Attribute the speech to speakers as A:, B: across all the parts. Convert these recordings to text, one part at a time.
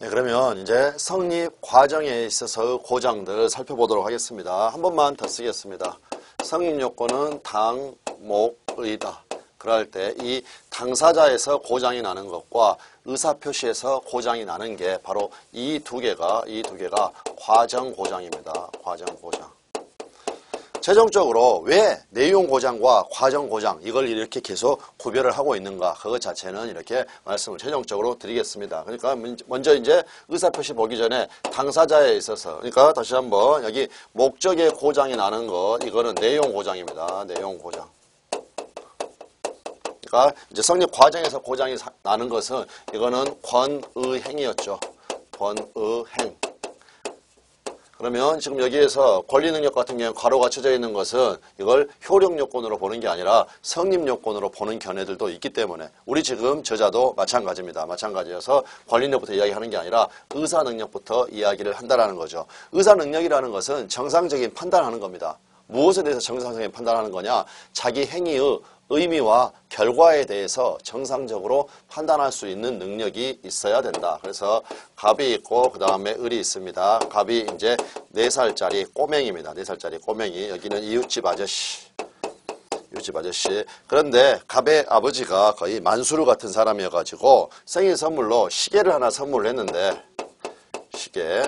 A: 네, 그러면 이제 성립 과정에 있어서 고장들 살펴보도록 하겠습니다. 한 번만 더 쓰겠습니다. 성립 요건은 당, 목, 의다. 그럴 때 이 당사자에서 고장이 나는 것과 의사표시에서 고장이 나는 게 바로 이 두 개가 과정 고장입니다. 과정 고장. 최종적으로 왜 내용 고장과 과정 고장 이걸 이렇게 계속 구별을 하고 있는가 그것 자체는 이렇게 말씀을 최종적으로 드리겠습니다. 그러니까 먼저 이제 의사표시 보기 전에 당사자에 있어서 그러니까 다시 한번 여기 목적의 고장이 나는 것 이거는 내용 고장입니다. 내용 고장. 그러니까 이제 성립 과정에서 고장이 나는 것은 이거는 권의행이었죠. 권의행. 그러면 지금 여기에서 권리능력 같은 경우에 괄호가 쳐져 있는 것은 이걸 효력요건으로 보는 게 아니라 성립요건으로 보는 견해들도 있기 때문에 우리 지금 저자도 마찬가지입니다. 마찬가지여서 권리능력부터 이야기하는 게 아니라 의사능력부터 이야기를 한다는 거죠. 의사능력이라는 것은 정상적인 판단하는 겁니다. 무엇에 대해서 정상적인 판단하는 거냐? 자기 행위의 의미와 결과에 대해서 정상적으로 판단할 수 있는 능력이 있어야 된다. 그래서 갑이 있고 그 다음에 을이 있습니다. 갑이 이제 4살짜리 꼬맹이입니다. 4살짜리 꼬맹이. 여기는 이웃집 아저씨. 이웃집 아저씨. 그런데 갑의 아버지가 거의 만수르 같은 사람이어가지고 생일 선물로 시계를 하나 선물했는데 시계.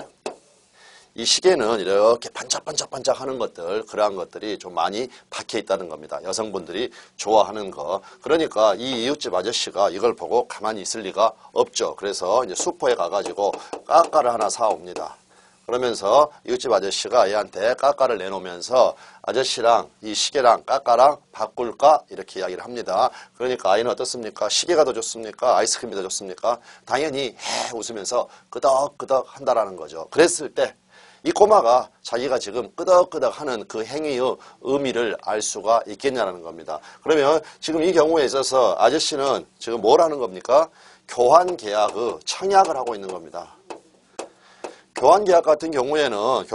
A: 이 시계는 이렇게 반짝반짝반짝 하는 것들, 그러한 것들이 좀 많이 박혀 있다는 겁니다. 여성분들이 좋아하는 거. 그러니까 이 이웃집 아저씨가 이걸 보고 가만히 있을 리가 없죠. 그래서 이제 슈퍼에 가가지고 까까를 하나 사옵니다. 그러면서 이웃집 아저씨가 얘한테 까까를 내놓으면서 아저씨랑 이 시계랑 까까랑 바꿀까? 이렇게 이야기를 합니다. 그러니까 아이는 어떻습니까? 시계가 더 좋습니까? 아이스크림이 더 좋습니까? 당연히 웃으면서 끄덕끄덕 한다라는 거죠. 그랬을 때 이 꼬마가 자기가 지금 끄덕끄덕 하는 그 행위의 의미를 알 수가 있겠냐는 겁니다. 그러면 지금 이 경우에 있어서 아저씨는 지금 뭘 하는 겁니까? 교환계약의 청약을 하고 있는 겁니다. 교환계약 같은 경우에는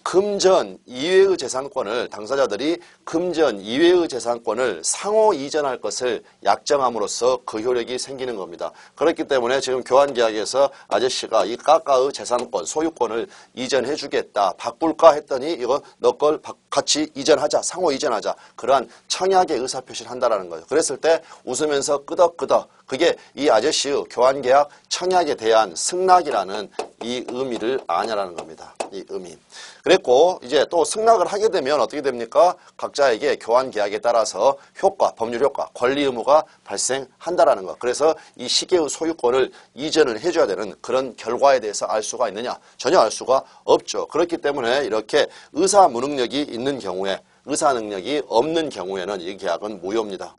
A: 금전 이외의 재산권을 당사자들이 금전 이외의 재산권을 상호 이전할 것을 약정함으로써 그 효력이 생기는 겁니다. 그렇기 때문에 지금 교환계약에서 아저씨가 이 까까의 재산권, 소유권을 이전해 주겠다. 바꿀까 했더니 이거 너 걸 같이 이전하자. 상호 이전하자. 그러한 청약의 의사표시를 한다라는 거죠. 그랬을 때 웃으면서 끄덕끄덕 그게 이 아저씨의 교환계약 청약에 대한 승낙이라는 이 의미를 아냐라는 겁니다. 이 의미. 그랬고 이제 또 승낙을 하게 되면 어떻게 됩니까? 각자에게 교환계약에 따라서 효과, 법률 효과, 권리 의무가 발생한다라는 것. 그래서 이 시계의 소유권을 이전을 해줘야 되는 그런 결과에 대해서 알 수가 있느냐? 전혀 알 수가 없죠. 그렇기 때문에 이렇게 의사 무능력이 있는 경우에 의사 능력이 없는 경우에는 이 계약은 무효입니다.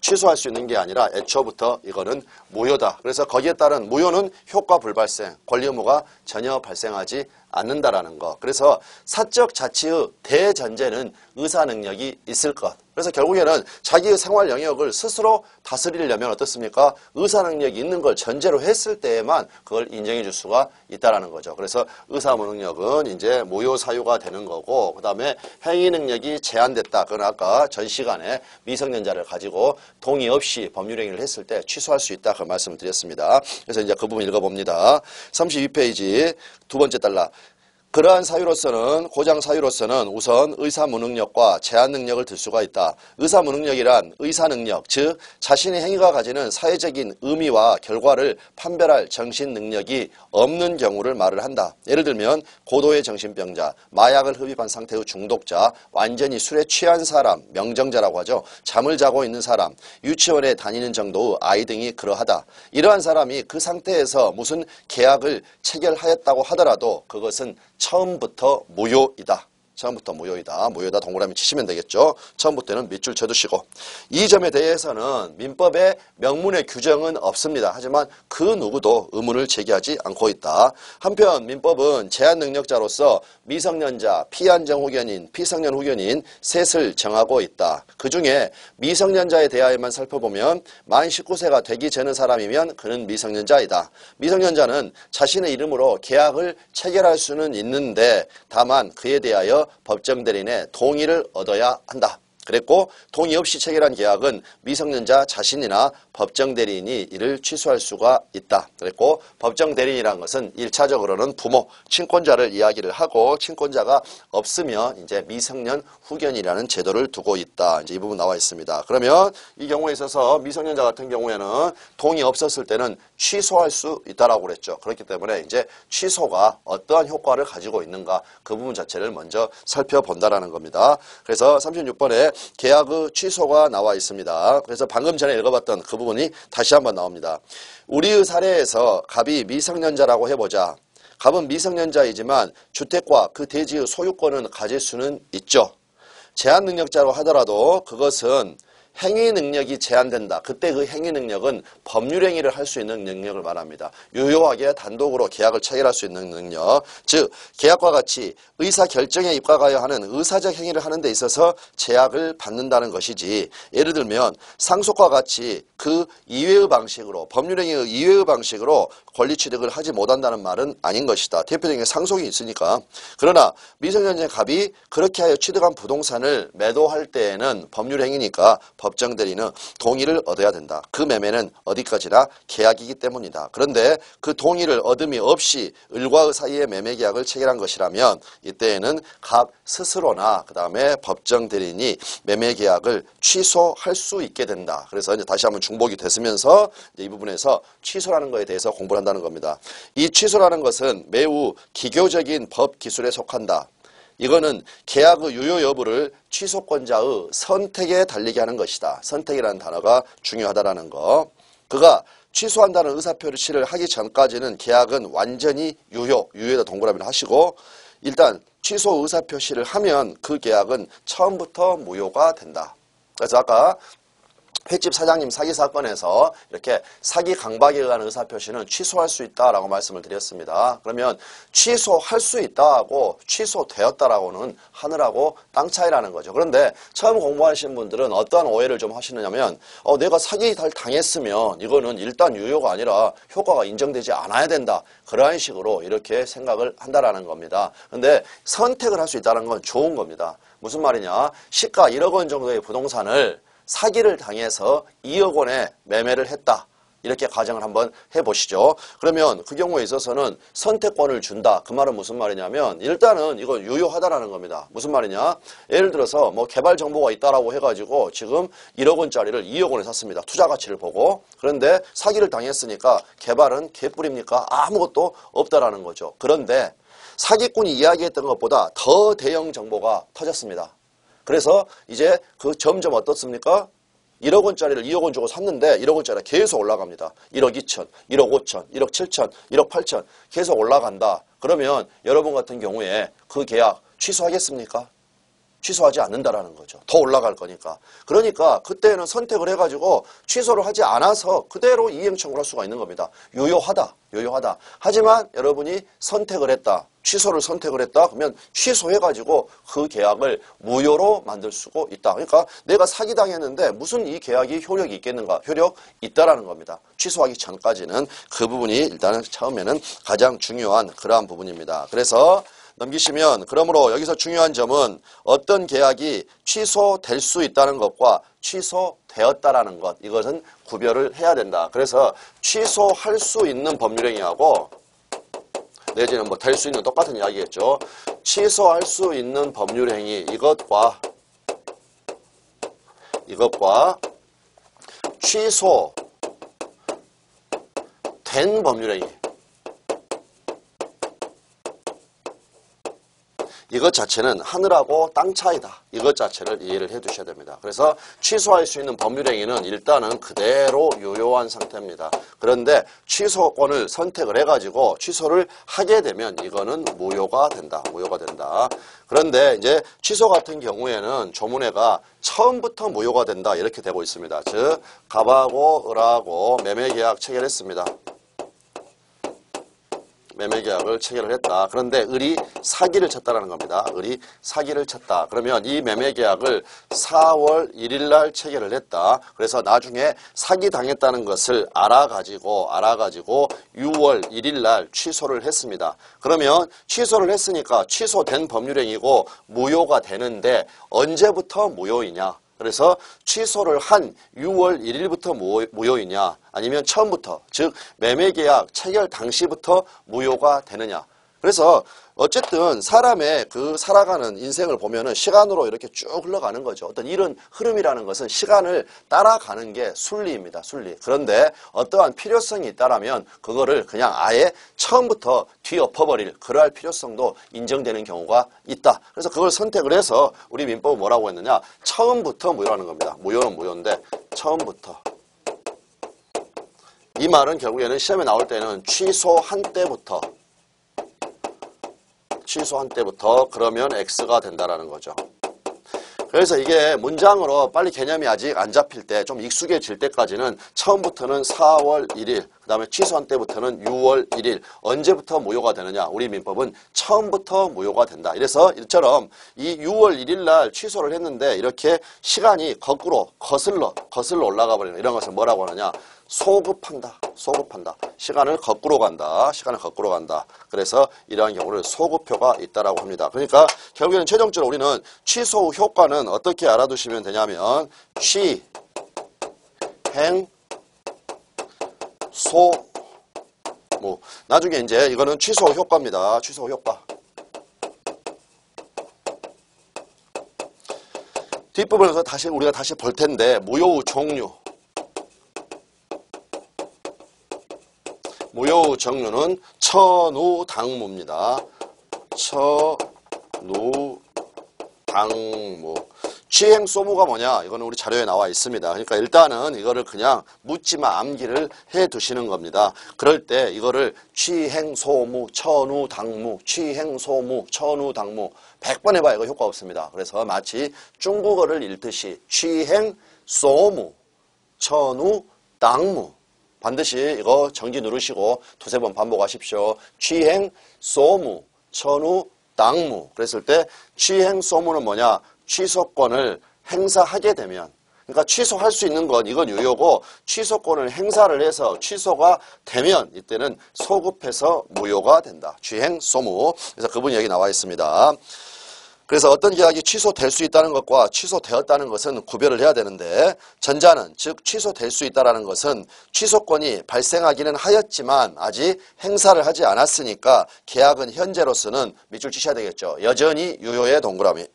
A: 취소할 수 있는 게 아니라 애초부터 이거는 무효다. 그래서 거기에 따른 무효는 효과 불발생, 권리 의무가 전혀 발생하지 않는다라는 거. 그래서 사적 자치의 대전제는 의사 능력이 있을 것. 그래서 결국에는 자기의 생활 영역을 스스로 다스리려면 어떻습니까? 의사 능력이 있는 걸 전제로 했을 때에만 그걸 인정해 줄 수가 있다라는 거죠. 그래서 의사 무능력은 이제 무효 사유가 되는 거고, 그 다음에 행위 능력이 제한됐다. 그건 아까 전 시간에 미성년자를 가지고 동의 없이 법률 행위를 했을 때 취소할 수 있다. 그 말씀을 드렸습니다. 그래서 이제 그 부분 읽어봅니다. 32페이지 두 번째 달라. 그러한 사유로서는 고장 사유로서는 우선 의사 무능력과 제한 능력을 들 수가 있다. 의사 무능력이란 의사 능력, 즉 자신의 행위가 가지는 사회적인 의미와 결과를 판별할 정신 능력이 없는 경우를 말을 한다. 예를 들면 고도의 정신병자, 마약을 흡입한 상태의 중독자, 완전히 술에 취한 사람, 명정자라고 하죠. 잠을 자고 있는 사람, 유치원에 다니는 정도의 아이 등이 그러하다. 이러한 사람이 그 상태에서 무슨 계약을 체결하였다고 하더라도 그것은 처음부터 무효이다. 처음부터 무효이다. 무효다 동그라미 치시면 되겠죠. 처음부터는 밑줄 쳐두시고. 이 점에 대해서는 민법에 명문의 규정은 없습니다. 하지만 그 누구도 의문을 제기하지 않고 있다. 한편 민법은 제한 능력자로서 미성년자, 피안정 후견인, 피성년 후견인 셋을 정하고 있다. 그중에 미성년자에 대하여만 살펴보면 만 19세가 되기 전의 사람이면 그는 미성년자이다. 미성년자는 자신의 이름으로 계약을 체결할 수는 있는데 다만 그에 대하여 법정 대리인의 동의를 얻어야 한다. 그랬고 동의 없이 체결한 계약은 미성년자 자신이나 법정 대리인이 이를 취소할 수가 있다. 그랬고 법정 대리인이라는 것은 1차적으로는 부모, 친권자를 이야기를 하고 친권자가 없으면 이제 미성년 후견이라는 제도를 두고 있다. 이제 이 부분 나와 있습니다. 그러면 이 경우에 있어서 미성년자 같은 경우에는 동의 없었을 때는 취소할 수 있다라고 그랬죠. 그렇기 때문에 이제 취소가 어떠한 효과를 가지고 있는가 그 부분 자체를 먼저 살펴본다라는 겁니다. 그래서 36번에 계약의 취소가 나와 있습니다. 그래서 방금 전에 읽어봤던 그 부분이 다시 한번 나옵니다. 우리의 사례에서 갑이 미성년자라고 해보자. 갑은 미성년자이지만 주택과 그 대지의 소유권은 가질 수는 있죠. 제한 능력자로 하더라도 그것은 행위 능력이 제한된다. 그때 그 행위 능력은 법률 행위를 할 수 있는 능력을 말합니다. 유효하게 단독으로 계약을 체결할 수 있는 능력. 즉 계약과 같이 의사 결정에 입각하여 하는 의사적 행위를 하는 데 있어서 제약을 받는다는 것이지 예를 들면 상속과 같이 그 이외의 방식으로 법률 행위의 이외의 방식으로 권리 취득을 하지 못한다는 말은 아닌 것이다. 대표적인 상속이 있으니까. 그러나 미성년자 갑이 그렇게 하여 취득한 부동산을 매도할 때에는 법률 행위니까 법정 대리는 동의를 얻어야 된다. 그 매매는 어디까지나 계약이기 때문이다. 그런데 그 동의를 얻음이 없이 을과 사이의 매매 계약을 체결한 것이라면 이때에는 갑 스스로나 그 다음에 법정 대리인이 매매 계약을 취소할 수 있게 된다. 그래서 이제 다시 한번 중복이 됐으면서 이제 이 부분에서 취소라는 것에 대해서 공부를 한다는 겁니다. 이 취소라는 것은 매우 기교적인 법 기술에 속한다. 이거는 계약의 유효 여부를 취소권자의 선택에 달리게 하는 것이다. 선택이라는 단어가 중요하다라는 거. 그가 취소한다는 의사표시를 하기 전까지는 계약은 완전히 유효에다 동그라미를 하시고 일단 취소 의사표시를 하면 그 계약은 처음부터 무효가 된다. 그래서 아까 횟집 사장님 사기 사건에서 이렇게 사기 강박에 의한 의사표시는 취소할 수 있다라고 말씀을 드렸습니다. 그러면 취소할 수 있다하고 취소되었다라고는 하늘하고 땅 차이라는 거죠. 그런데 처음 공부하시는 분들은 어떠한 오해를 좀 하시느냐면 내가 사기 당했으면 이거는 일단 유효가 아니라 효과가 인정되지 않아야 된다. 그러한 식으로 이렇게 생각을 한다라는 겁니다. 근데 선택을 할 수 있다는 건 좋은 겁니다. 무슨 말이냐? 시가 1억 원 정도의 부동산을 사기를 당해서 2억 원에 매매를 했다. 이렇게 가정을 한번 해보시죠. 그러면 그 경우에 있어서는 선택권을 준다. 그 말은 무슨 말이냐면 일단은 이건 유효하다라는 겁니다. 무슨 말이냐? 예를 들어서 뭐 개발 정보가 있다라고 해가지고 지금 1억 원짜리를 2억 원에 샀습니다. 투자 가치를 보고. 그런데 사기를 당했으니까 개발은 개뿔입니까? 아무것도 없다라는 거죠. 그런데 사기꾼이 이야기했던 것보다 더 대형 정보가 터졌습니다. 그래서 이제 그 점점 어떻습니까? 1억 원짜리를 2억 원 주고 샀는데 1억 원짜리가 계속 올라갑니다. 1억 2천, 1억 5천, 1억 7천, 1억 8천 계속 올라간다. 그러면 여러분 같은 경우에 그 계약 취소하겠습니까? 취소하지 않는다라는 거죠. 더 올라갈 거니까. 그러니까 그때는 선택을 해가지고 취소를 하지 않아서 그대로 이행 청구를 할 수가 있는 겁니다. 유효하다. 하지만 여러분이 선택을 했다. 취소를 선택을 했다. 그러면 취소해가지고 그 계약을 무효로 만들 수가 있다. 그러니까 내가 사기당했는데 무슨 이 계약이 효력이 있겠는가? 효력 있다라는 겁니다. 취소하기 전까지는 그 부분이 일단은 처음에는 가장 중요한 그러한 부분입니다. 그래서 넘기시면 그러므로 여기서 중요한 점은 어떤 계약이 취소될 수 있다는 것과 취소되었다라는 것 이것은 구별을 해야 된다. 그래서 취소할 수 있는 법률행위하고 내지는 뭐 될 수 있는 똑같은 이야기겠죠. 취소할 수 있는 법률행위 이것과 취소된 법률행위 이것 자체는 하늘하고 땅 차이다. 이것 자체를 이해를 해 두셔야 됩니다. 그래서 취소할 수 있는 법률행위는 일단은 그대로 유효한 상태입니다. 그런데 취소권을 선택을 해가지고 취소를 하게 되면 이거는 무효가 된다. 그런데 이제 취소 같은 경우에는 조문회가 처음부터 무효가 된다. 이렇게 되고 있습니다. 즉 갑하고 을하고 매매계약 체결했습니다. 매매계약을 체결을 했다. 그런데 을이 사기를 쳤다라는 겁니다. 을이 사기를 쳤다. 그러면 이 매매계약을 4월 1일 날 체결을 했다. 그래서 나중에 사기 당했다는 것을 알아가지고 6월 1일 날 취소를 했습니다. 그러면 취소를 했으니까 취소된 법률행위고 무효가 되는데 언제부터 무효이냐? 그래서 취소를 한 6월 1일부터 무효이냐 아니면 처음부터 즉 매매계약 체결 당시부터 무효가 되느냐. 그래서 어쨌든 사람의 그 살아가는 인생을 보면은 시간으로 이렇게 쭉 흘러가는 거죠. 어떤 이런 흐름이라는 것은 시간을 따라가는 게 순리입니다. 순리. 그런데 어떠한 필요성이 있다라면 그거를 그냥 아예 처음부터 뒤엎어버릴 그러할 필요성도 인정되는 경우가 있다. 그래서 그걸 선택을 해서 우리 민법은 뭐라고 했느냐. 처음부터 무효라는 겁니다. 무효는 무효인데 처음부터. 이 말은 결국에는 시험에 나올 때는 취소한 때부터 그러면 X가 된다라는 거죠. 그래서 이게 문장으로 빨리 개념이 아직 안 잡힐 때 좀 익숙해질 때까지는 처음부터는 4월 1일 그 다음에 취소한 때부터는 6월 1일 언제부터 무효가 되느냐. 우리 민법은 처음부터 무효가 된다. 이래서 이처럼 이 6월 1일 날 취소를 했는데 이렇게 시간이 거꾸로 거슬러 올라가 버리는 이런 것을 뭐라고 하느냐. 소급한다. 시간을 거꾸로 간다. 그래서 이러한 경우를 소급표가 있다라고 합니다. 그러니까 결국에는 최종적으로 우리는 취소 후 효과는 어떻게 알아두시면 되냐면 취, 행, 소, 무. 나중에 이제 이거는 취소 후 효과입니다. 취소 후 효과. 뒷부분에서 우리가 다시 볼 텐데 무효 후 종류. 무효 후 종류는 천우당무입니다. 천우당무. 취행소무가 뭐냐? 이거는 우리 자료에 나와 있습니다. 그러니까 일단은 이거를 그냥 묻지마 암기를 해 두시는 겁니다. 그럴 때 이거를 취행소무, 천우당무, 취행소무, 천우당무 100번 해봐야 이거 효과 없습니다. 그래서 마치 중국어를 읽듯이 취행소무, 천우당무 반드시 이거 정지 누르시고 두세 번 반복하십시오. 취행, 소무, 천우, 당무. 그랬을 때 취행, 소무는 뭐냐? 취소권을 행사하게 되면 그러니까 취소할 수 있는 건 이건 유효고 취소권을 행사를 해서 취소가 되면 이때는 소급해서 무효가 된다. 취행, 소무. 그래서 그분이 여기 나와 있습니다. 그래서 어떤 계약이 취소될 수 있다는 것과 취소되었다는 것은 구별을 해야 되는데 전자는 즉 취소될 수 있다는 것은 취소권이 발생하기는 하였지만 아직 행사를 하지 않았으니까 계약은 현재로서는 밑줄 치셔야 되겠죠. 여전히 유효의 동그라미.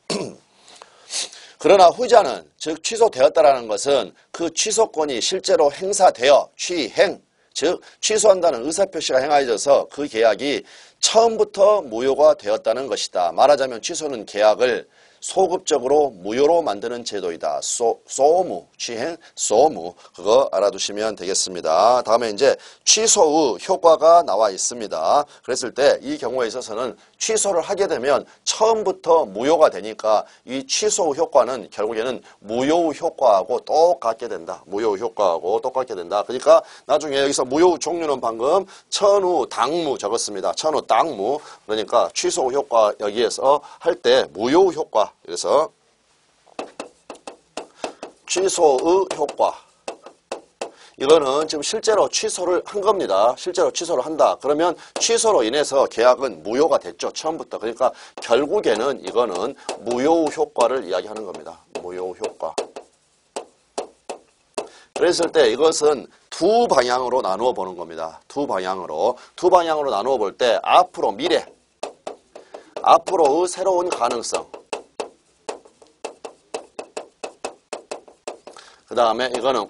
A: 그러나 후자는 즉 취소되었다는 것은 그 취소권이 실제로 행사되어 취행 즉 취소한다는 의사표시가 행하여져서 그 계약이 처음부터 무효가 되었다는 것이다. 말하자면 취소는 계약을 소급적으로 무효로 만드는 제도이다. 소무, 취행, 소무. 그거 알아두시면 되겠습니다. 다음에 이제 취소 후 효과가 나와 있습니다. 그랬을 때 이 경우에 있어서는 취소를 하게 되면 처음부터 무효가 되니까 이 취소 후 효과는 결국에는 무효 후 효과하고 똑같게 된다. 무효 후 효과하고 똑같게 된다. 그러니까 나중에 여기서 무효 후 종류는 방금 천우 당무 적었습니다. 천우 당무. 그러니까 취소 후 효과 여기에서 할 때 무효 후 효과. 그래서 취소의 효과. 이거는 지금 실제로 취소를 한 겁니다. 실제로 취소를 한다. 그러면 취소로 인해서 계약은 무효가 됐죠. 처음부터. 그러니까 결국에는 이거는 무효 효과를 이야기하는 겁니다. 무효 효과. 그랬을 때 이것은 두 방향으로 나누어 보는 겁니다. 두 방향으로 나누어 볼 때 앞으로 미래, 앞으로의 새로운 가능성, 그 다음에 이거는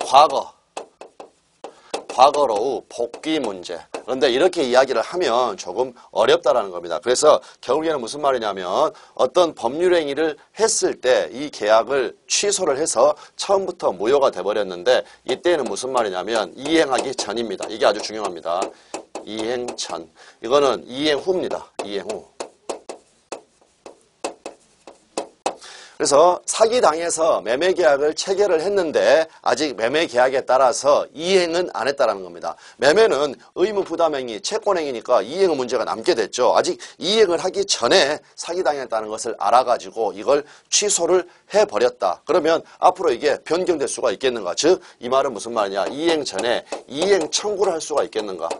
A: 과거로의 복귀 문제. 그런데 이렇게 이야기를 하면 조금 어렵다라는 겁니다. 그래서 결국에는 무슨 말이냐면 어떤 법률 행위를 했을 때 이 계약을 취소를 해서 처음부터 무효가 돼버렸는데 이때는 무슨 말이냐면 이행하기 전입니다. 이게 아주 중요합니다. 이행 전. 이거는 이행 후입니다. 이행 후. 그래서 사기당해서 매매계약을 체결을 했는데 아직 매매계약에 따라서 이행은 안 했다는 겁니다. 매매는 의무부담행위, 채권행위니까 이행의 문제가 남게 됐죠. 아직 이행을 하기 전에 사기당했다는 것을 알아가지고 이걸 취소를 해버렸다. 그러면 앞으로 이게 변경될 수가 있겠는가? 즉, 이 말은 무슨 말이냐? 이행 전에 이행 청구를 할 수가 있겠는가?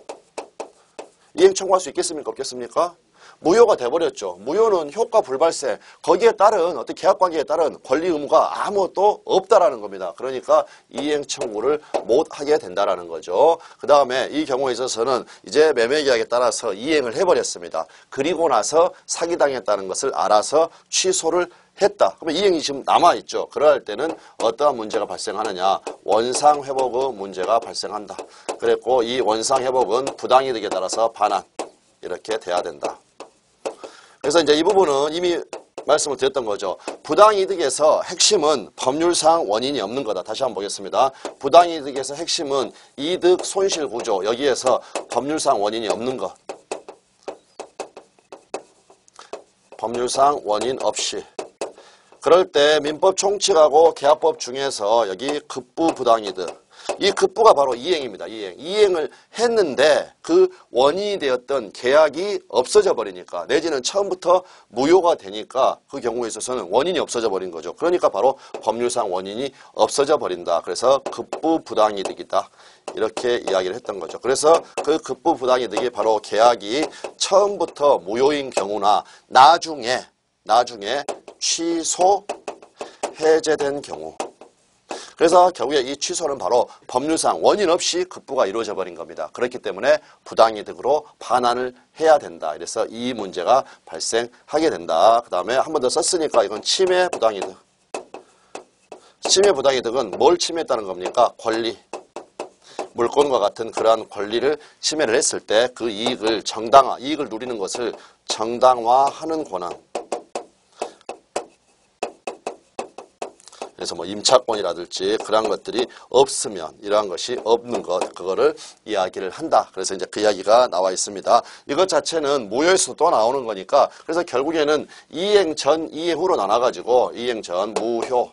A: 이행 청구할 수 있겠습니까? 없겠습니까? 무효가 돼버렸죠. 무효는 효과 불발생, 거기에 따른 어떤 계약관계에 따른 권리 의무가 아무것도 없다라는 겁니다. 그러니까 이행 청구를 못 하게 된다라는 거죠. 그 다음에 이 경우에 있어서는 이제 매매계약에 따라서 이행을 해버렸습니다. 그리고 나서 사기당했다는 것을 알아서 취소를 했다. 그러면 이행이 지금 남아있죠. 그럴 때는 어떠한 문제가 발생하느냐? 원상회복의 문제가 발생한다. 그랬고 이 원상회복은 부당이득에 따라서 반환 이렇게 돼야 된다. 그래서 이제 이 부분은 이미 말씀을 드렸던 거죠. 부당이득에서 핵심은 법률상 원인이 없는 거다. 다시 한번 보겠습니다. 부당이득에서 핵심은 이득 손실 구조. 여기에서 법률상 원인이 없는 것. 법률상 원인 없이. 그럴 때 민법 총칙하고 계약법 중에서 여기 급부 부당이득. 이 급부가 바로 이행입니다. 이행을 했는데 그 원인이 되었던 계약이 없어져 버리니까 내지는 처음부터 무효가 되니까 그 경우에 있어서는 원인이 없어져 버린 거죠. 그러니까 바로 법률상 원인이 없어져 버린다. 그래서 급부 부당이득이다. 이렇게 이야기를 했던 거죠. 그래서 그 급부 부당이득이 바로 계약이 처음부터 무효인 경우나 나중에 취소 해제된 경우. 그래서 결국에 이 취소는 바로 법률상 원인 없이 급부가 이루어져 버린 겁니다. 그렇기 때문에 부당이득으로 반환을 해야 된다. 그래서 이 문제가 발생하게 된다. 그 다음에 한 번 더 썼으니까 이건 침해 부당이득. 침해 부당이득은 뭘 침해했다는 겁니까? 권리. 물권과 같은 그러한 권리를 침해를 했을 때 그 이익을 이익을 누리는 것을 정당화하는 권한. 그래서 뭐 임차권이라든지 그러한 것들이 없으면 이러한 것이 없는 것, 그거를 이야기를 한다. 그래서 이제 그 이야기가 나와 있습니다. 이것 자체는 무효에서 또 나오는 거니까 그래서 결국에는 이행 전, 이행 후로 나눠가지고 이행 전, 무효.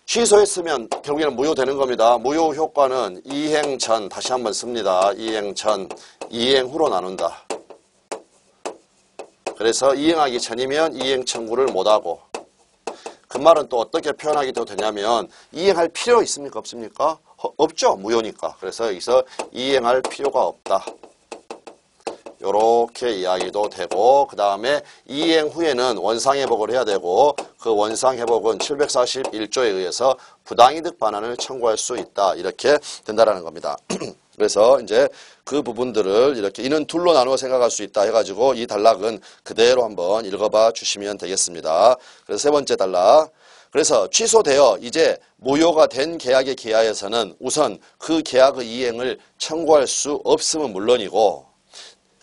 A: 취소했으면 결국에는 무효되는 겁니다. 무효 효과는 이행 전, 다시 한번 씁니다. 이행 전, 이행 후로 나눈다. 그래서 이행하기 전이면 이행 청구를 못하고 그 말은 또 어떻게 표현하기도 되냐면 이행할 필요 있습니까? 없습니까? 없죠. 무효니까. 그래서 여기서 이행할 필요가 없다. 요렇게 이야기도 되고 그 다음에 이행 후에는 원상회복을 해야 되고 그 원상회복은 741조에 의해서 부당이득 반환을 청구할 수 있다. 이렇게 된다라는 겁니다. 그래서 이제 그 부분들을 이렇게 이는 둘로 나누어 생각할 수 있다 해가지고 이 단락은 그대로 한번 읽어봐 주시면 되겠습니다. 그래서 세 번째 단락. 그래서 취소되어 이제 무효가 된 계약에 기하여서는 우선 그 계약의 이행을 청구할 수 없음은 물론이고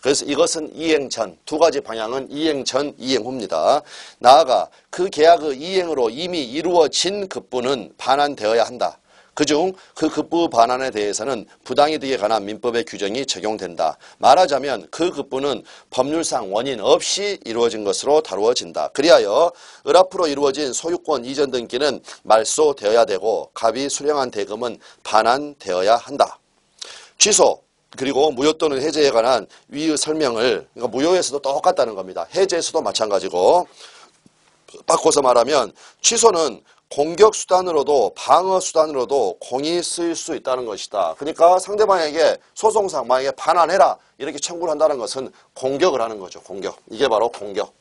A: 그래서 이것은 이행 전, 두 가지 방향은 이행 전, 이행 후입니다. 나아가 그 계약의 이행으로 이미 이루어진 급부는 반환되어야 한다. 그중 그 급부 반환에 대해서는 부당이득에 관한 민법의 규정이 적용된다. 말하자면 그 급부는 법률상 원인 없이 이루어진 것으로 다루어진다. 그리하여 을 앞으로 이루어진 소유권 이전 등기는 말소되어야 되고 갑이 수령한 대금은 반환되어야 한다. 취소 그리고 무효 또는 해제에 관한 위의 설명을 그러니까 무효에서도 똑같다는 겁니다. 해제에서도 마찬가지고 바꿔서 말하면 취소는 공격수단으로도 방어수단으로도 공이 쓰일 수 있다는 것이다. 그러니까 상대방에게 소송상 만약에 반환해라 이렇게 청구를 한다는 것은 공격을 하는 거죠. 공격. 이게 바로 공격.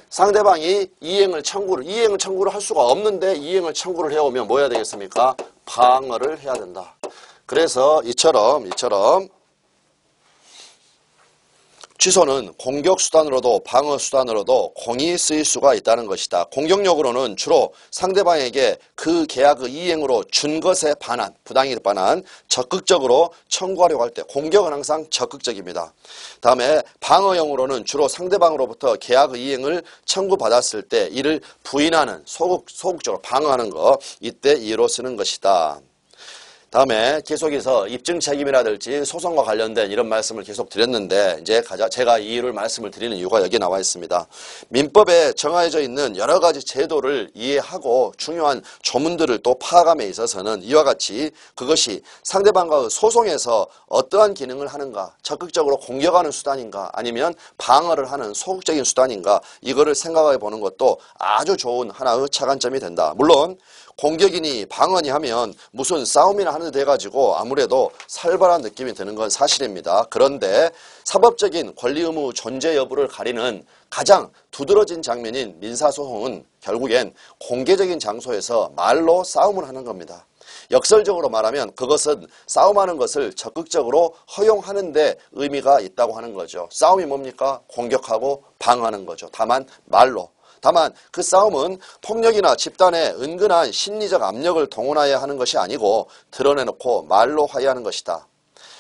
A: 상대방이 이행을 청구를 할 수가 없는데 이행을 청구를 해오면 뭐 해야 되겠습니까? 방어를 해야 된다. 그래서 이처럼 취소는 공격수단으로도 방어수단으로도 공이 쓰일 수가 있다는 것이다. 공격력으로는 주로 상대방에게 그 계약의 이행으로 준 것에 반한, 부당이득 반한 적극적으로 청구하려고 할 때 공격은 항상 적극적입니다. 다음에 방어형으로는 주로 상대방으로부터 계약의 이행을 청구받았을 때 이를 부인하는 소극적으로 방어하는 것, 이때 이로 쓰는 것이다. 다음에 계속해서 입증 책임이라든지 소송과 관련된 이런 말씀을 계속 드렸는데 이제 제가 이 이유를 말씀을 드리는 이유가 여기 나와 있습니다. 민법에 정해져 있는 여러 가지 제도를 이해하고 중요한 조문들을 또 파악함에 있어서는 이와 같이 그것이 상대방과의 소송에서 어떠한 기능을 하는가, 적극적으로 공격하는 수단인가 아니면 방어를 하는 소극적인 수단인가 이거를 생각해 보는 것도 아주 좋은 하나의 차관점이 된다. 물론 공격이니 방어니 하면 무슨 싸움이나 하는 데 돼가지고 아무래도 살벌한 느낌이 드는 건 사실입니다. 그런데 사법적인 권리 의무 존재 여부를 가리는 가장 두드러진 장면인 민사소송은 결국엔 공개적인 장소에서 말로 싸움을 하는 겁니다. 역설적으로 말하면 그것은 싸움하는 것을 적극적으로 허용하는 데 의미가 있다고 하는 거죠. 싸움이 뭡니까? 공격하고 방어하는 거죠. 다만 말로. 다만 그 싸움은 폭력이나 집단의 은근한 심리적 압력을 동원하여 하는 것이 아니고 드러내놓고 말로 화해하는 것이다.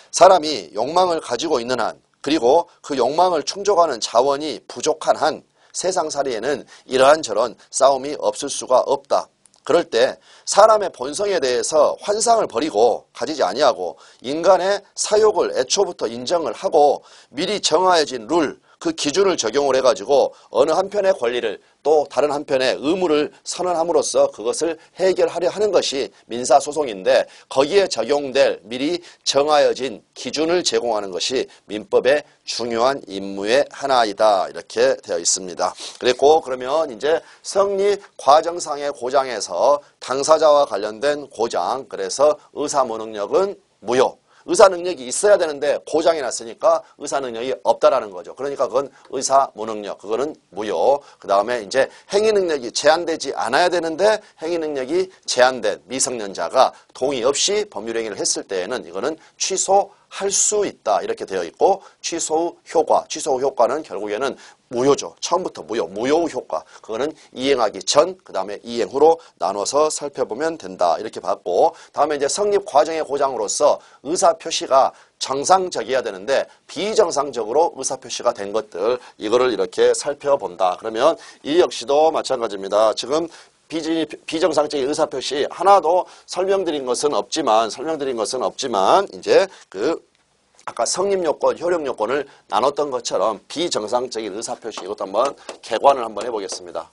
A: 사람이 욕망을 가지고 있는 한 그리고 그 욕망을 충족하는 자원이 부족한 한 세상살이에는 이러한 저런 싸움이 없을 수가 없다. 그럴 때 사람의 본성에 대해서 환상을 버리고 가지지 아니하고 인간의 사욕을 애초부터 인정을 하고 미리 정해진 룰, 그 기준을 적용을 해가지고 어느 한편의 권리를 또 다른 한편의 의무를 선언함으로써 그것을 해결하려 하는 것이 민사소송인데 거기에 적용될 미리 정하여진 기준을 제공하는 것이 민법의 중요한 임무의 하나이다. 이렇게 되어 있습니다. 그랬고 그러면 이제 성립 과정상의 고장에서 당사자와 관련된 고장, 그래서 의사무능력은 무효. 의사 능력이 있어야 되는데 고장이 났으니까 의사 능력이 없다라는 거죠. 그러니까 그건 의사 무능력, 그거는 무효. 그 다음에 이제 행위 능력이 제한되지 않아야 되는데 행위 능력이 제한된 미성년자가 동의 없이 법률 행위를 했을 때에는 이거는 취소할 수 있다. 이렇게 되어 있고 취소 후 효과는 결국에는 무효죠. 처음부터 무효 효과. 그거는 이행하기 전, 그 다음에 이행 후로 나눠서 살펴보면 된다. 이렇게 봤고, 다음에 이제 성립 과정의 고장으로서 의사표시가 정상적이어야 되는데 비정상적으로 의사표시가 된 것들, 이거를 이렇게 살펴본다. 그러면 이 역시도 마찬가지입니다. 지금 비정상적인 의사표시 하나도 설명드린 것은 없지만 이제 아까 성립요건, 효력요건을 나눴던 것처럼 비정상적인 의사표시 이것도 한번 개관을 한번 해보겠습니다.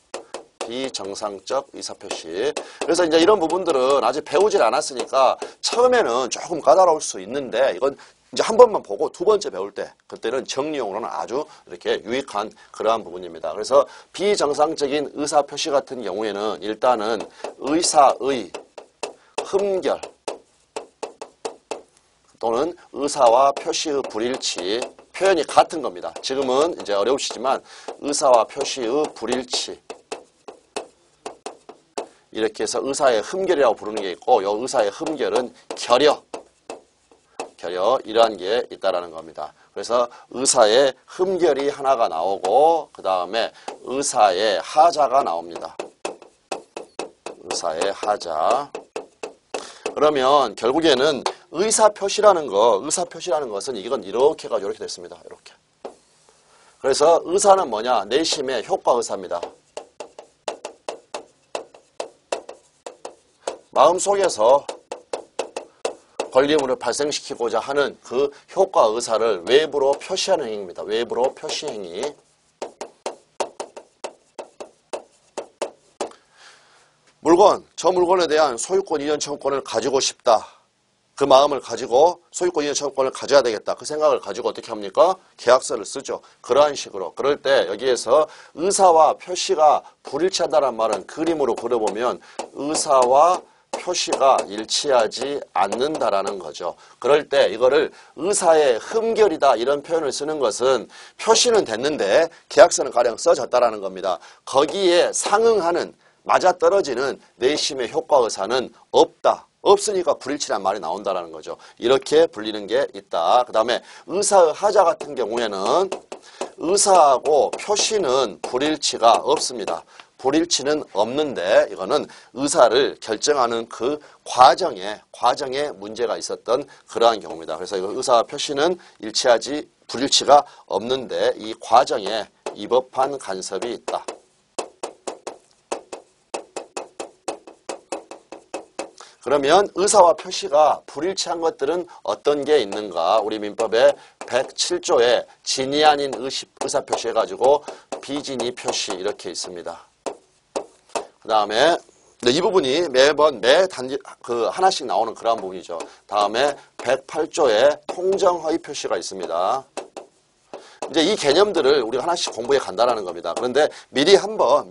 A: 비정상적 의사표시. 그래서 이제 이런 부분들은 아직 배우질 않았으니까 처음에는 조금 까다로울 수 있는데 이건 이제 한 번만 보고 두 번째 배울 때 그때는 정리용으로는 아주 이렇게 유익한 그러한 부분입니다. 그래서 비정상적인 의사표시 같은 경우에는 일단은 의사의 흠결 또는 의사와 표시의 불일치, 표현이 같은 겁니다. 지금은 이제 어려우시지만 의사와 표시의 불일치 이렇게 해서 의사의 흠결이라고 부르는 게 있고 이 의사의 흠결은 결여 이러한 게 있다라는 겁니다. 그래서 의사의 흠결이 하나가 나오고 그 다음에 의사의 하자가 나옵니다. 의사의 하자. 그러면 결국에는 의사표시라는 것은 이건 이렇게 가지고 이렇게 됐습니다. 이렇게. 그래서 의사는 뭐냐? 내심의 효과 의사입니다. 마음속에서 권리 의무를 발생시키고자 하는 그 효과 의사를 외부로 표시하는 행위입니다. 외부로 표시 행위. 저 물건에 대한 소유권 이전 청구권을 가지고 싶다. 그 마음을 가지고 소유권 이전 청구권을 가져야 되겠다. 그 생각을 가지고 어떻게 합니까? 계약서를 쓰죠. 그러한 식으로. 그럴 때 여기에서 의사와 표시가 불일치한다는 말은 그림으로 그려보면 의사와 표시가 일치하지 않는다라는 거죠. 그럴 때 이거를 의사의 흠결이다 이런 표현을 쓰는 것은 표시는 됐는데 계약서는 가령 써졌다라는 겁니다. 거기에 상응하는 맞아떨어지는 내심의 효과 의사는 없다. 없으니까 불일치란 말이 나온다라는 거죠. 이렇게 불리는 게 있다. 그 다음에 의사의 하자 같은 경우에는 의사하고 표시는 불일치가 없습니다. 불일치는 없는데 이거는 의사를 결정하는 그 과정에 문제가 있었던 그러한 경우입니다. 그래서 이거 의사와 표시는 불일치가 없는데 이 과정에 위법한 간섭이 있다. 그러면 의사와 표시가 불일치한 것들은 어떤 게 있는가? 우리 민법의 107조에 진이 아닌 의사표시 해가지고 비진이 표시 이렇게 있습니다. 그 다음에 이 부분이 매번 매 단지 하나씩 나오는 그러한 부분이죠. 다음에 108조에 통정허위 표시가 있습니다. 이제 이 개념들을 우리가 하나씩 공부해 간다라는 겁니다. 그런데 미리 한번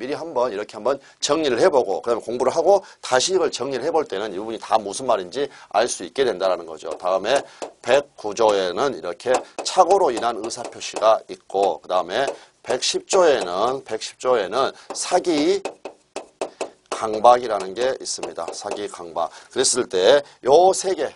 A: 이렇게 한번 정리를 해보고 그다음에 공부를 하고 다시 이걸 정리를 해볼 때는 이 부분이 다 무슨 말인지 알 수 있게 된다라는 거죠. 다음에 109조에는 이렇게 착오로 인한 의사표시가 있고 그 다음에 110조에는 사기 강박이라는 게 있습니다. 사기 강박. 그랬을 때 요 세 개.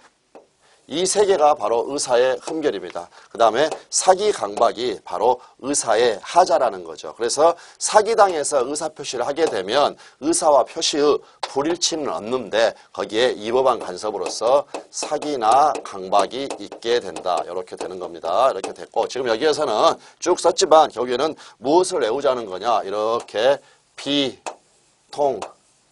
A: 이 세 개가 바로 의사의 흠결입니다. 그 다음에 사기 강박이 바로 의사의 하자라는 거죠. 그래서 사기당해서 의사표시를 하게 되면 의사와 표시의 불일치는 없는데 거기에 이 법안 간섭으로서 사기나 강박이 있게 된다. 이렇게 되는 겁니다. 이렇게 됐고 지금 여기에서는 쭉 썼지만 여기에는 무엇을 외우자는 거냐. 이렇게 비, 통,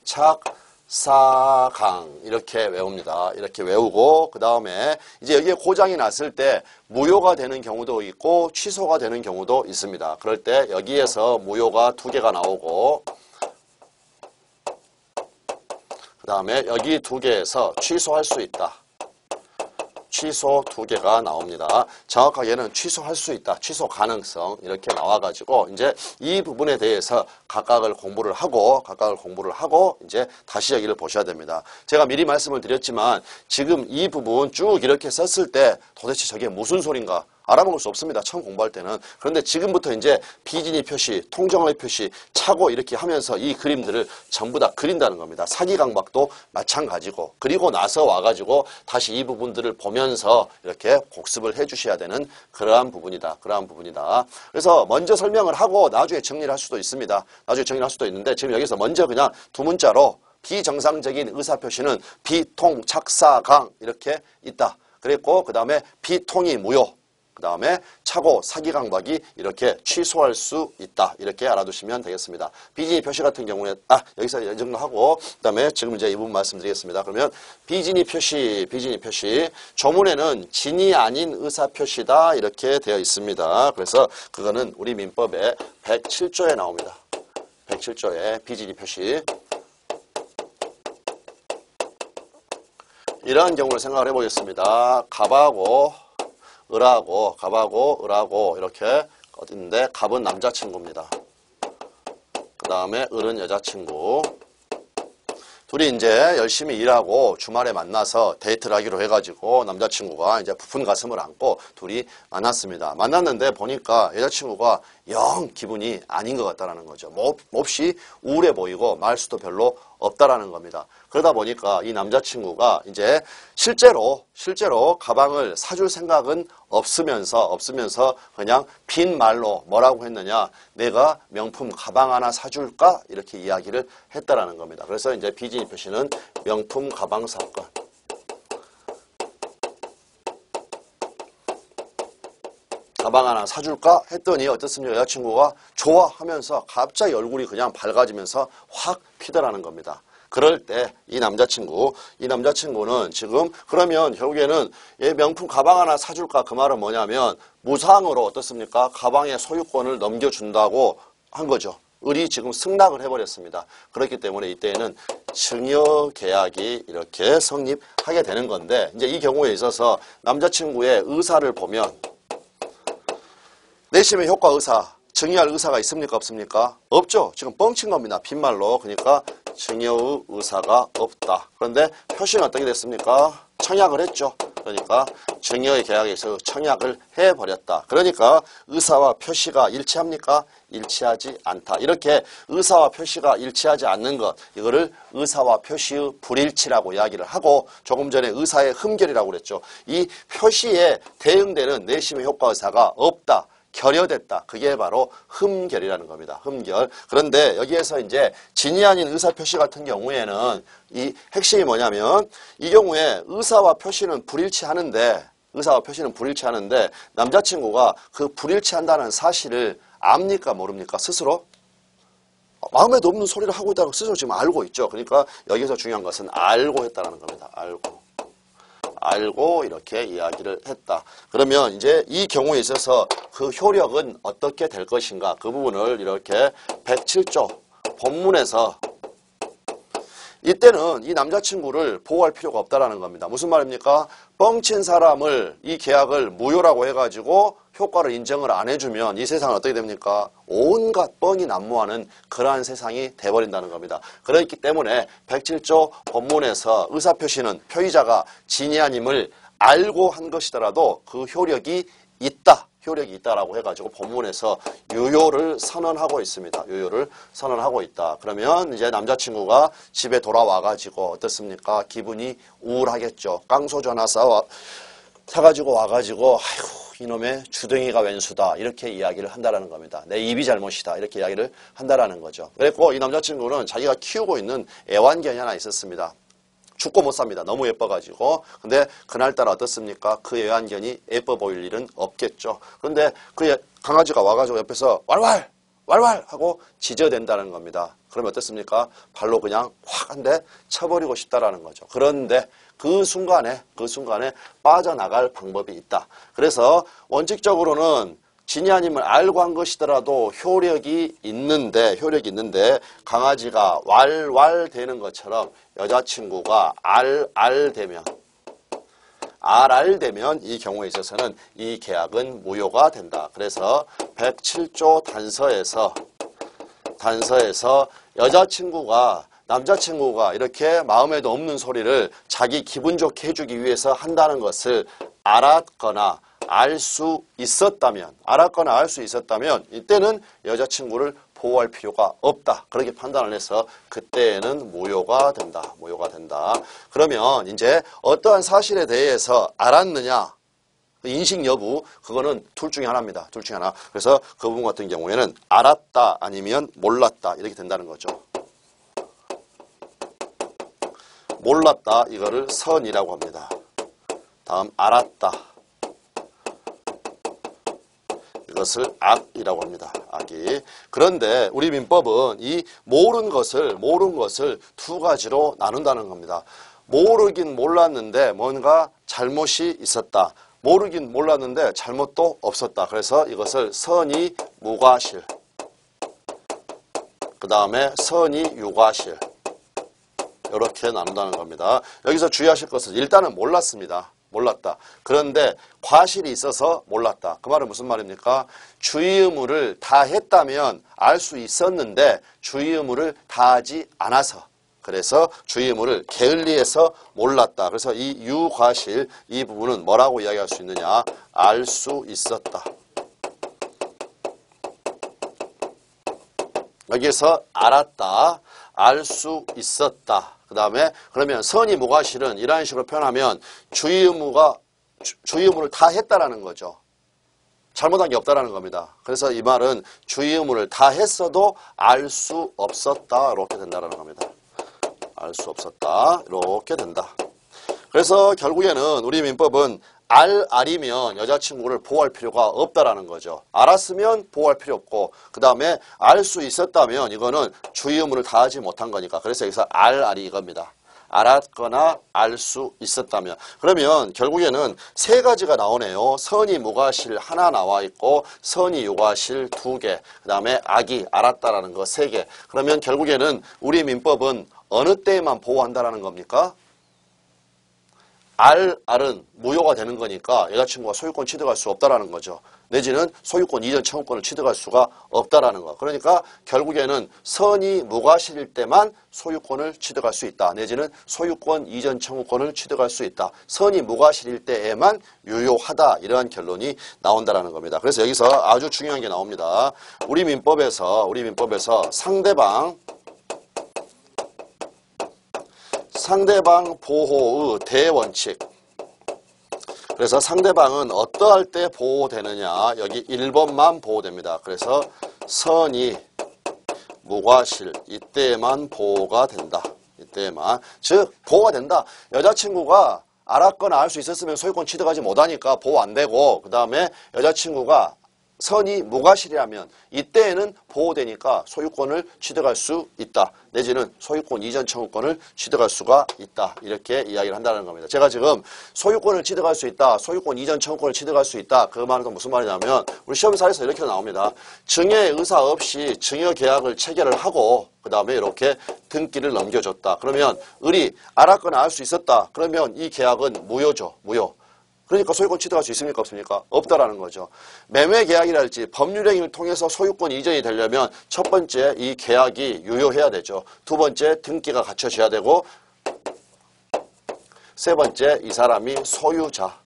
A: 착, 사강 이렇게 외웁니다. 이렇게 외우고 그 다음에 이제 여기에 고장이 났을 때 무효가 되는 경우도 있고 취소가 되는 경우도 있습니다. 그럴 때 여기에서 무효가 2개가 나오고 그 다음에 여기 2개에서 취소할 수 있다. 취소 2개가 나옵니다. 정확하게는 취소할 수 있다. 취소 가능성 이렇게 나와가지고 이제 이 부분에 대해서 각각을 공부를 하고 이제 다시 여기를 보셔야 됩니다. 제가 미리 말씀을 드렸지만 지금 이 부분 쭉 이렇게 썼을 때 도대체 저게 무슨 소린가? 알아먹을 수 없습니다. 처음 공부할 때는. 그런데 지금부터 이제 비진이 표시, 통정의 표시, 착오 이렇게 하면서 이 그림들을 전부 다 그린다는 겁니다. 사기 강박도 마찬가지고 그리고 나서 와가지고 다시 이 부분들을 보면서 이렇게 복습을 해주셔야 되는 그러한 부분이다. 그래서 먼저 설명을 하고 나중에 정리를 할 수도 있습니다. 나중에 정리를 할 수도 있는데 지금 여기서 먼저 그냥 두 문자로 비정상적인 의사표시는 비통, 착사강 이렇게 있다. 그랬고 그 다음에 비통이 무효. 그 다음에 착오, 사기 강박이 이렇게 취소할 수 있다. 이렇게 알아두시면 되겠습니다. 비진이 표시 같은 경우에 여기서 이 정도 하고 그 다음에 지금 이제 이 부분 말씀드리겠습니다. 그러면 비진이 표시 조문에는 진이 아닌 의사 표시다 이렇게 되어 있습니다. 그래서 그거는 우리 민법의 107조에 나옵니다. 107조에 비진이 표시 이러한 경우를 생각을 해보겠습니다. 갑하고 을하고 이렇게 어딘데 갑은 남자친구입니다. 그 다음에 을은 여자친구. 둘이 이제 열심히 일하고 주말에 만나서 데이트를 하기로 해가지고 남자친구가 이제 부푼 가슴을 안고 둘이 만났습니다. 만났는데 보니까 여자친구가 영 기분이 아닌 것 같다라는 거죠. 몹시 우울해 보이고 말수도 별로 없다라는 겁니다. 그러다 보니까 이 남자친구가 이제 실제로 가방을 사줄 생각은 없으면서 그냥 빈 말로 뭐라고 했느냐, 내가 명품 가방 하나 사줄까? 이렇게 이야기를 했다라는 겁니다. 그래서 이제 비진이 표시는 명품 가방 사건. 가방 하나 사줄까? 했더니 어떻습니까? 여자친구가 좋아하면서 갑자기 얼굴이 그냥 밝아지면서 확 피더라는 겁니다. 그럴 때 이 남자친구는 지금 그러면 결국에는 얘 명품 가방 하나 사줄까? 그 말은 뭐냐면 무상으로 어떻습니까? 가방의 소유권을 넘겨준다고 한 거죠. 을이 지금 승낙을 해버렸습니다. 그렇기 때문에 이때에는 증여 계약이 이렇게 성립하게 되는 건데 이제 이 경우에 있어서 남자친구의 의사를 보면 내심의 효과 의사, 증여할 의사가 있습니까? 없습니까? 없죠. 지금 뻥친 겁니다. 빈말로. 그러니까 증여의 의사가 없다. 그런데 표시는 어떻게 됐습니까? 청약을 했죠. 그러니까 증여의 계약에 있어서 청약을 해버렸다. 그러니까 의사와 표시가 일치합니까? 일치하지 않다. 이렇게 의사와 표시가 일치하지 않는 것, 이거를 의사와 표시의 불일치라고 이야기를 하고 조금 전에 의사의 흠결이라고 그랬죠. 이 표시에 대응되는 내심의 효과 의사가 없다. 결여됐다. 그게 바로 흠결이라는 겁니다. 흠결. 그런데 여기에서 이제 진이 아닌 의사표시 같은 경우에는 이 핵심이 뭐냐면 이 경우에 의사와 표시는 불일치하는데 남자친구가 그 불일치한다는 사실을 압니까? 모릅니까? 스스로? 마음에도 없는 소리를 하고 있다는 걸 스스로 지금 알고 있죠. 그러니까 여기서 중요한 것은 알고 했다는 겁니다. 알고 이렇게 이야기를 했다. 그러면 이제 이 경우에 있어서 그 효력은 어떻게 될 것인가 그 부분을 이렇게 107조 본문에서 이때는 이 남자친구를 보호할 필요가 없다라는 겁니다. 무슨 말입니까? 뻥친 사람을 이 계약을 무효라고 해가지고 효과를 인정을 안 해주면 이 세상은 어떻게 됩니까? 온갖 뻥이 난무하는 그러한 세상이 돼버린다는 겁니다. 그렇기 때문에 107조 본문에서 의사표시는 표의자가 진야님을 알고 한 것이더라도 그 효력이 있다라고 해가지고 본문에서 유효를 선언하고 있습니다. 유효를 선언하고 있다. 그러면 이제 남자친구가 집에 돌아와가지고 어떻습니까? 기분이 우울하겠죠. 깡소 전화 사가지고 와가지고 아이고 이놈의 주둥이가 왼수다 이렇게 이야기를 한다라는 겁니다. 내 입이 잘못이다 이렇게 이야기를 한다라는 거죠. 그랬고 이 남자친구는 자기가 키우고 있는 애완견이 하나 있었습니다. 죽고 못 삽니다. 너무 예뻐가지고. 근데 그날따라 어떻습니까? 그 애완견이 예뻐 보일 일은 없겠죠. 그런데 그 강아지가 와가지고 옆에서 왈왈 하고 짖어댄다는 겁니다. 그러면 어떻습니까? 발로 그냥 확 한 대 쳐버리고 싶다라는 거죠. 그런데 그 순간에 빠져나갈 방법이 있다. 그래서 원칙적으로는 진야님을 알고 한 것이더라도 효력이 있는데 강아지가 왈왈 되는 것처럼 여자친구가 알되면 이 경우에 있어서는 이 계약은 무효가 된다. 그래서 107조 단서에서 남자친구가 이렇게 마음에도 없는 소리를 자기 기분 좋게 해주기 위해서 한다는 것을 알았거나 알 수 있었다면 이때는 여자친구를 보호할 필요가 없다. 그렇게 판단을 해서 그때에는 무효가 된다. 그러면 이제 어떠한 사실에 대해서 알았느냐 인식 여부 그거는 둘 중에 하나입니다. 그래서 그 부분 같은 경우에는 알았다 아니면 몰랐다 이렇게 된다는 거죠. 몰랐다 이거를 선이라고 합니다. 다음 알았다. 이것을 악이라고 합니다. 악이. 그런데 우리 민법은 이 모르는 것을 두 가지로 나눈다는 겁니다. 모르긴 몰랐는데 뭔가 잘못이 있었다. 모르긴 몰랐는데 잘못도 없었다. 그래서 이것을 선의 무과실. 그 다음에 선의 유과실. 이렇게 나눈다는 겁니다. 여기서 주의하실 것은 일단은 몰랐습니다. 몰랐다. 그런데 과실이 있어서 몰랐다. 그 말은 무슨 말입니까? 주의 의무를 다 했다면 알 수 있었는데 주의 의무를 다하지 않아서 그래서 주의 의무를 게을리해서 몰랐다. 그래서 이 유과실 이 부분은 뭐라고 이야기할 수 있느냐? 알 수 있었다. 여기에서 알았다. 알 수 있었다. 그 다음에 그러면 선의 무과실은 이런 식으로 표현하면 주의 의무를 다 했다라는 거죠. 잘못한 게 없다라는 겁니다. 그래서 이 말은 주의 의무를 다 했어도 알 수 없었다. 이렇게 된다라는 겁니다. 알 수 없었다. 이렇게 된다. 그래서 결국에는 우리 민법은 알이면 여자친구를 보호할 필요가 없다라는 거죠. 알았으면 보호할 필요 없고 그 다음에 알 수 있었다면 이거는 주의 의무를 다하지 못한 거니까 그래서 여기서 알이 이겁니다. 알았거나 알 수 있었다면 그러면 결국에는 세 가지가 나오네요. 선의 무과실 하나 나와 있고 선의 유과실 2개 그 다음에 악이 알았다라는 거 3개 그러면 결국에는 우리 민법은 어느 때에만 보호한다라는 겁니까? 알은 무효가 되는 거니까 여자친구가 소유권 취득할 수 없다라는 거죠. 내지는 소유권 이전 청구권을 취득할 수가 없다라는 거. 그러니까 결국에는 선의 무과실일 때만 소유권을 취득할 수 있다. 내지는 소유권 이전 청구권을 취득할 수 있다. 선의 무과실일 때에만 유효하다. 이러한 결론이 나온다라는 겁니다. 그래서 여기서 아주 중요한 게 나옵니다. 우리 민법에서 상대방 보호의 대원칙. 그래서 상대방은 어떠할 때 보호되느냐. 여기 1번만 보호됩니다. 그래서 선의 무과실 이때만 보호가 된다. 이때만. 즉 보호가 된다. 여자친구가 알았거나 알 수 있었으면 소유권 취득하지 못하니까 보호 안 되고 그 다음에 여자친구가 선이 무과실이라면 이때에는 보호되니까 소유권을 취득할 수 있다. 내지는 소유권 이전 청구권을 취득할 수가 있다. 이렇게 이야기를 한다는 겁니다. 제가 지금 소유권을 취득할 수 있다. 소유권 이전 청구권을 취득할 수 있다. 그 말은 또 무슨 말이냐면 우리 시험사에서 이렇게 나옵니다. 증여의 의사 없이 증여계약을 체결을 하고 그 다음에 이렇게 등기를 넘겨줬다. 그러면 을이 알았거나 알 수 있었다. 그러면 이 계약은 무효죠. 무효. 그러니까 소유권 취득할 수 있습니까? 없습니까? 없다라는 거죠. 매매계약이랄지 법률행위를 통해서 소유권 이전이 되려면 첫 번째 이 계약이 유효해야 되죠. 두 번째 등기가 갖춰져야 되고 세 번째 이 사람이 소유자.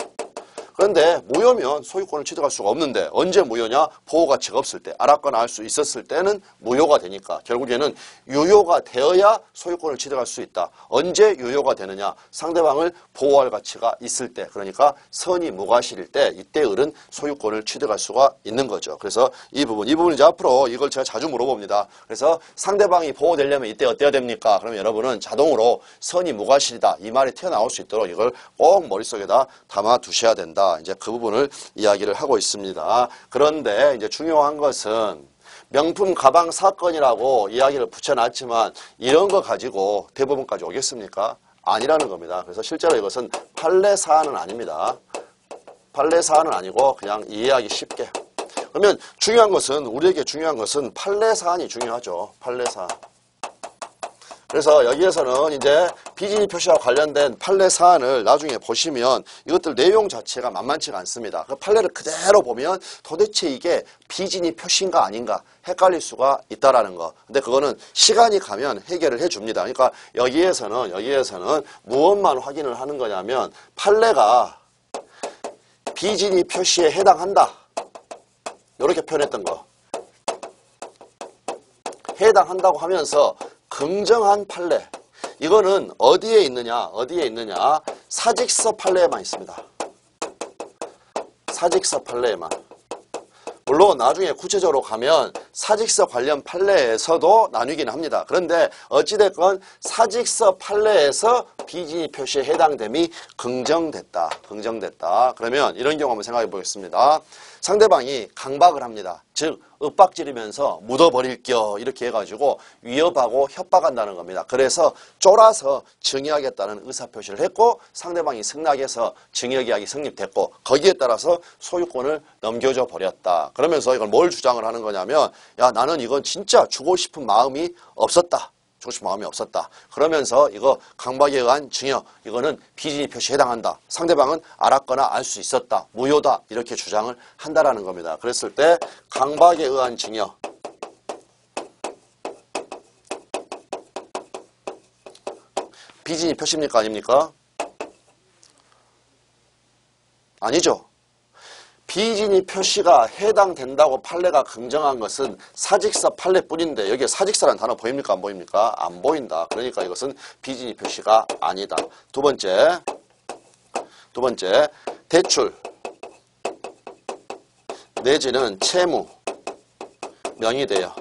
A: 그런데 무효면 소유권을 취득할 수가 없는데 언제 무효냐? 보호가치가 없을 때, 알았거나 알 수 있었을 때는 무효가 되니까 결국에는 유효가 되어야 소유권을 취득할 수 있다. 언제 유효가 되느냐? 상대방을 보호할 가치가 있을 때, 그러니까 선이 무과실일 때 이때 을은 소유권을 취득할 수가 있는 거죠. 그래서 이 부분 이제 앞으로 이걸 제가 자주 물어봅니다. 그래서 상대방이 보호되려면 이때 어때야 됩니까? 그러면 여러분은 자동으로 선이 무과실이다. 이 말이 튀어나올 수 있도록 이걸 꼭 머릿속에다 담아 두셔야 된다. 이제 그 부분을 이야기를 하고 있습니다. 그런데 이제 중요한 것은 명품 가방 사건이라고 이야기를 붙여놨지만 이런 거 가지고 대법원까지 오겠습니까? 아니라는 겁니다. 그래서 실제로 이것은 판례 사안은 아닙니다. 판례 사안은 아니고 그냥 이해하기 쉽게. 그러면 중요한 것은 우리에게 중요한 것은 판례 사안이 중요하죠. 판례 사안. 그래서 여기에서는 이제 비진입 표시와 관련된 판례 사안을 나중에 보시면 이것들 내용 자체가 만만치가 않습니다. 그 판례를 그대로 보면 도대체 이게 비진입 표시인가 아닌가 헷갈릴 수가 있다라는 거. 근데 그거는 시간이 가면 해결을 해줍니다. 그러니까 여기에서는 무엇만 확인을 하는 거냐면 판례가 비진입 표시에 해당한다. 이렇게 표현했던 거. 해당한다고 하면서 긍정한 판례. 이거는 어디에 있느냐? 사직서 판례에만 있습니다. 사직서 판례에만. 물론 나중에 구체적으로 가면 사직서 관련 판례에서도 나뉘기는 합니다. 그런데 어찌됐건 사직서 판례에서 비진입 표시에 해당됨이 긍정됐다. 그러면 이런 경우 한번 생각해 보겠습니다. 상대방이 강박을 합니다. 즉 윽박지르면서 묻어버릴겨 이렇게 해가지고 위협하고 협박한다는 겁니다. 그래서 쫄아서 증여하겠다는 의사표시를 했고 상대방이 승낙해서 증여계약이 성립됐고 거기에 따라서 소유권을 넘겨줘 버렸다. 그러면서 이걸 뭘 주장을 하는 거냐면 야 나는 이건 진짜 주고 싶은 마음이 없었다. 그러면서 이거 강박에 의한 증여 이거는 비진입 표시에 해당한다. 상대방은 알았거나 알 수 있었다. 무효다. 이렇게 주장을 한다라는 겁니다. 그랬을 때 강박에 의한 증여 비진입 표시입니까? 아닙니까? 아니죠. 비진입 표시가 해당된다고 판례가 긍정한 것은 사직서 판례뿐인데 여기에 사직서라는 단어 보입니까? 안 보입니까? 안 보인다. 그러니까 이것은 비진입 표시가 아니다. 두 번째 대출 내지는 채무 명의대여.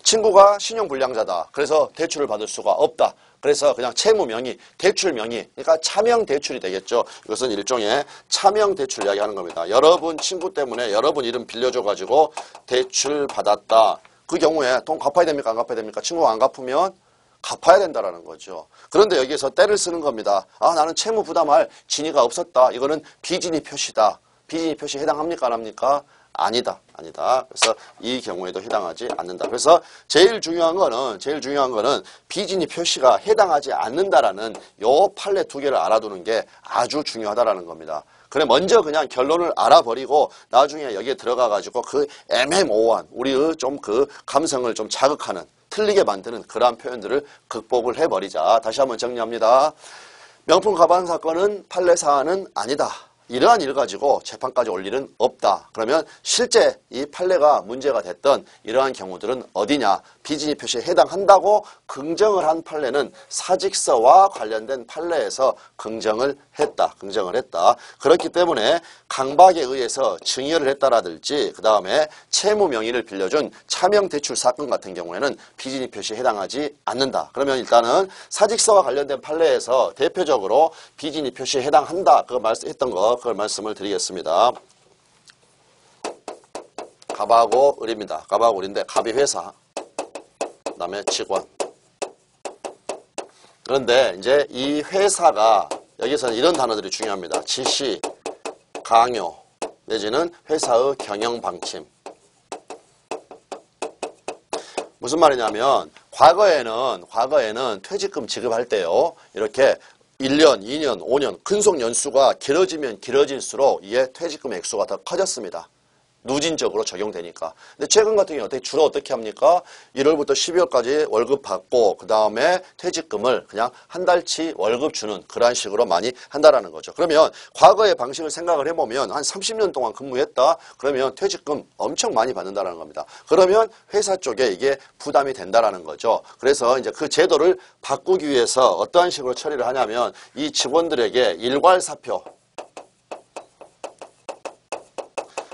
A: 친구가 신용불량자다. 그래서 대출을 받을 수가 없다. 그래서 그냥 채무 명의, 대출 명의, 그러니까 차명 대출이 되겠죠. 이것은 일종의 차명 대출 이야기하는 겁니다. 여러분 친구 때문에 여러분 이름 빌려줘가지고 대출 받았다. 그 경우에 돈 갚아야 됩니까? 안 갚아야 됩니까? 친구가 안 갚으면 갚아야 된다라는 거죠. 그런데 여기에서 때를 쓰는 겁니다. 아 나는 채무 부담할 진위가 없었다. 이거는 비진입 표시다. 비진입 표시에 해당합니까? 안 합니까? 아니다. 그래서 이 경우에도 해당하지 않는다. 그래서 제일 중요한 거는 비진입 표시가 해당하지 않는다라는 요 판례 두 개를 알아두는 게 아주 중요하다라는 겁니다. 그래 먼저 그냥 결론을 알아버리고 나중에 여기에 들어가가지고 그 애매모호한 우리의 좀 그 감성을 좀 자극하는 틀리게 만드는 그러한 표현들을 극복을 해버리자. 다시 한번 정리합니다. 명품 가방 사건은 판례 사안은 아니다. 이러한 일 가지고 재판까지 올 일은 없다. 그러면 실제 이 판례가 문제가 됐던 이러한 경우들은 어디냐? 비진입 표시에 해당한다고 긍정을 한 판례는 사직서와 관련된 판례에서 긍정을 했다. 그렇기 때문에 강박에 의해서 증여를 했다라든지 그 다음에 채무 명의를 빌려준 차명 대출 사건 같은 경우에는 비진입 표시에 해당하지 않는다. 그러면 일단은 사직서와 관련된 판례에서 대표적으로 비진입 표시에 해당한다. 그거 말씀했던 거 그걸 말씀을 드리겠습니다. 갑하고 을입니다. 갑하고 을인데 갑이 회사, 그 다음에 직원. 그런데 이제 이 회사가 여기서는 이런 단어들이 중요합니다. 지시, 강요, 내지는 회사의 경영 방침. 무슨 말이냐면 과거에는 퇴직금 지급할 때요. 이렇게 1년, 2년, 5년 근속 연수가 길어지면 길어질수록 이게 퇴직금 액수가 더 커졌습니다. 누진적으로 적용되니까. 근데 최근 같은 경우는 주로 어떻게 합니까? 1월부터 12월까지 월급 받고 그 다음에 퇴직금을 그냥 한 달치 월급 주는 그러한 식으로 많이 한다라는 거죠. 그러면 과거의 방식을 생각을 해보면 한 30년 동안 근무했다? 그러면 퇴직금 엄청 많이 받는다라는 겁니다. 그러면 회사 쪽에 이게 부담이 된다라는 거죠. 그래서 이제 그 제도를 바꾸기 위해서 어떠한 식으로 처리를 하냐면 이 직원들에게 일괄사표,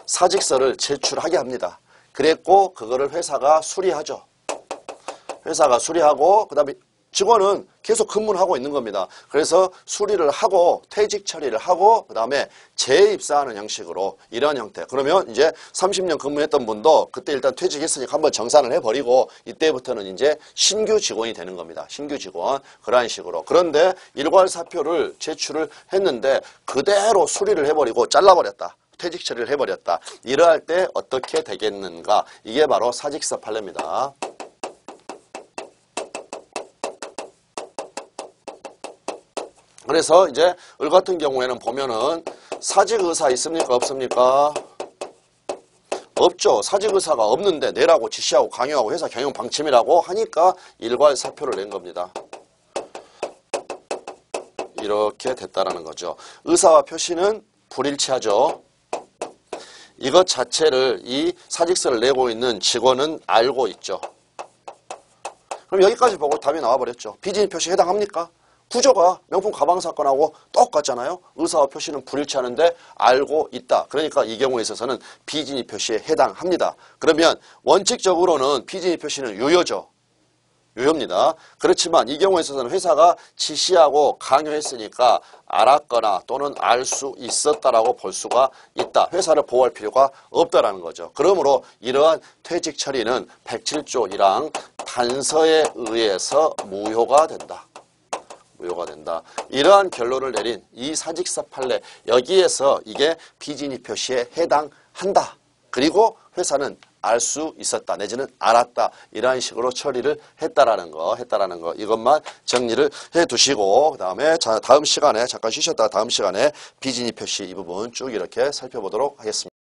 A: 사직서를 제출하게 합니다. 그랬고 그거를 회사가 수리하죠. 회사가 수리하고 그 다음에 직원은 계속 근무를 하고 있는 겁니다. 그래서 수리를 하고 퇴직 처리를 하고 그 다음에 재입사하는 형식으로 이런 형태. 그러면 이제 30년 근무했던 분도 그때 일단 퇴직했으니까 한번 정산을 해버리고 이때부터는 이제 신규 직원이 되는 겁니다. 신규 직원. 그러한 식으로. 그런데 일괄사표를 제출을 했는데 그대로 수리를 해버리고 잘라버렸다. 퇴직 처리를 해버렸다. 이러할 때 어떻게 되겠는가? 이게 바로 사직서 판례입니다. 그래서 이제 을 같은 경우에는 보면은 사직의사 있습니까? 없습니까? 없죠. 사직의사가 없는데 내라고 지시하고 강요하고 회사 경영 방침이라고 하니까 일괄사표를 낸 겁니다. 이렇게 됐다라는 거죠. 의사와 표시는 불일치하죠. 이것 자체를 이 사직서를 내고 있는 직원은 알고 있죠. 그럼 여기까지 보고 답이 나와버렸죠. 비진입 표시 해당합니까? 구조가 명품 가방 사건하고 똑같잖아요. 의사와 표시는 불일치하는데 알고 있다. 그러니까 이 경우에 있어서는 비진입 표시에 해당합니다. 그러면 원칙적으로는 비진입 표시는 유효죠. 유효입니다. 그렇지만 이 경우에 있어서는 회사가 지시하고 강요했으니까 알았거나 또는 알 수 있었다라고 볼 수가 있다. 회사를 보호할 필요가 없다라는 거죠. 그러므로 이러한 퇴직 처리는 107조 1항 단서에 의해서 무효가 된다. 무효가 된다. 이러한 결론을 내린 이 사직서 판례, 여기에서 이게 비진입 표시에 해당한다. 그리고 회사는 알 수 있었다 내지는 알았다 이러한 식으로 처리를 했다라는 거 이것만 정리를 해 두시고 그다음에 다음 시간에 잠깐 쉬셨다가 다음 시간에 비진입 표시 이 부분 쭉 이렇게 살펴보도록 하겠습니다.